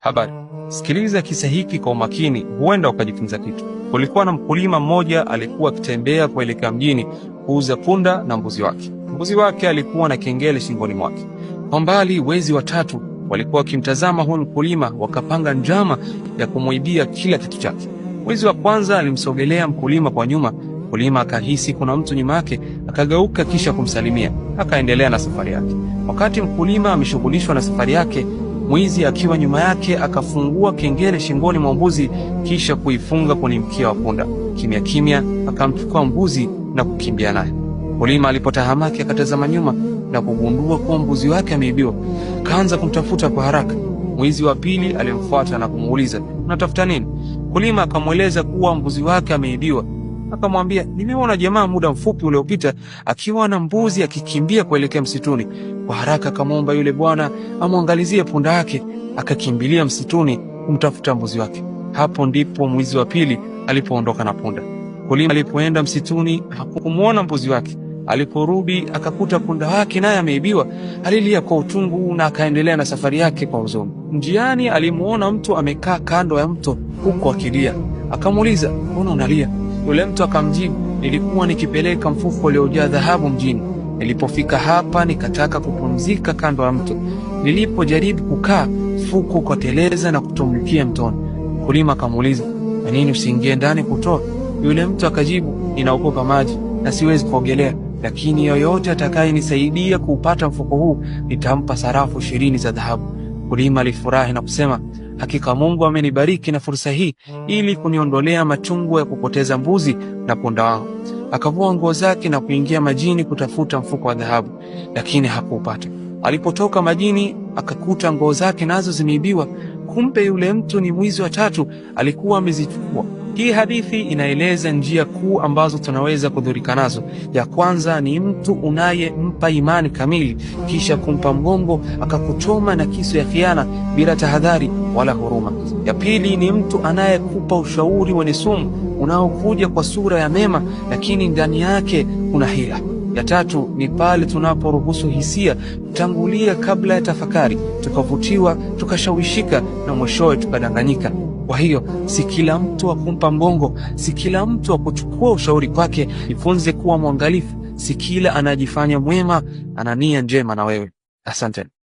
Habari. Sikiliza kisa hiki kwa umakini, huenda ukajifunza kitu. Kulikuwa na mkulima mmoja alikuwa akitembea kuelekea mjini kuuza punda na mbuzi wake. Mbuzi wake alikuwa na kengele shingoni mwake. Kwa mbali wezi watatu walikuwa wakimtazama huyu mkulima, wakapanga njama ya kumuibia kila kitu chake. Mwizi wa kwanza alimsogelea mkulima kwa nyuma. Mkulima akahisi kuna mtu nyuma yake, akageuka kisha kumsalimia, akaendelea na safari yake. Wakati mkulima ameshughulishwa na safari yake, mwizi akiwa nyuma yake akafungua kengele shingoni mwa mbuzi kisha kuifunga kwenye mkia wa punda. Kimya kimya akamchukua mbuzi na kukimbia naye. Mkulima alipotahamaki akatazama nyuma na kugundua kuwa mbuzi wake ameibiwa. Kaanza kumtafuta kwa haraka. Mwizi wa pili alimfuata na kumuuliza, "Unatafuta nini?" Mkulima akamweleza kuwa mbuzi wake ameibiwa. Akamwambia, "Nimeona jamaa muda mfupi uliopita akiwa na mbuzi akikimbia kuelekea msituni." Kwa haraka akamwomba yule bwana amwangalizie punda yake, akakimbilia msituni kumtafuta mbuzi wake. Hapo ndipo mwizi wa pili alipoondoka na punda. Mkulima alipoenda msituni hakumuona mbuzi wake. Aliporudi akakuta punda wake naye ameibiwa. Alilia kwa uchungu na akaendelea na safari yake kwa huzuni. Njiani alimuona mtu amekaa kando ya mto huko akilia. Akamuuliza, "Mbona unalia?" Yule mtu akamjibu, "Nilikuwa nikipeleka mfuko uliojaa dhahabu mjini. Nilipofika hapa nikataka kupumzika kando ya mto. Nilipojaribu kukaa, mfuko ukateleza na kutumbukia mtoni." Mkulima akamuuliza, "Kwa nini usiingie ndani kutoa?" Yule mtu akajibu, "Ninaogopa maji na siwezi kuogelea, lakini yoyote atakayenisaidia kuupata mfuko huu nitampa sarafu 20 za dhahabu." Mkulima alifurahi na kusema, "Hakika Mungu amenibariki na fursa hii ili kuniondolea machungu ya kupoteza mbuzi na punda wangu." Akavua nguo zake na kuingia majini kutafuta mfuko wa dhahabu, lakini hakuupata. Alipotoka majini akakuta nguo zake nazo zimeibiwa. Kumbe yule mtu ni mwizi wa tatu, alikuwa amezichukua. Hii hadithi inaeleza njia kuu ambazo tunaweza kudhurika nazo. Ya kwanza ni mtu unayempa imani kamili kisha kumpa mgongo akakuchoma na kisu ya khiana bila tahadhari wala huruma. Ya pili ni mtu anayekupa ushauri wenye sumu unaokuja kwa sura ya mema lakini ndani yake kuna hila. Ya tatu ni pale tunaporuhusu hisia kutangulia kabla ya tafakari, tukavutiwa, tukashawishika na mwishowe tukadanganyika. Kwa hiyo si kila mtu wa kumpa mgongo, si kila mtu wa kuchukua ushauri kwake. Jifunze kuwa mwangalifu, si kila anajifanya mwema ana nia njema na wewe. Asante.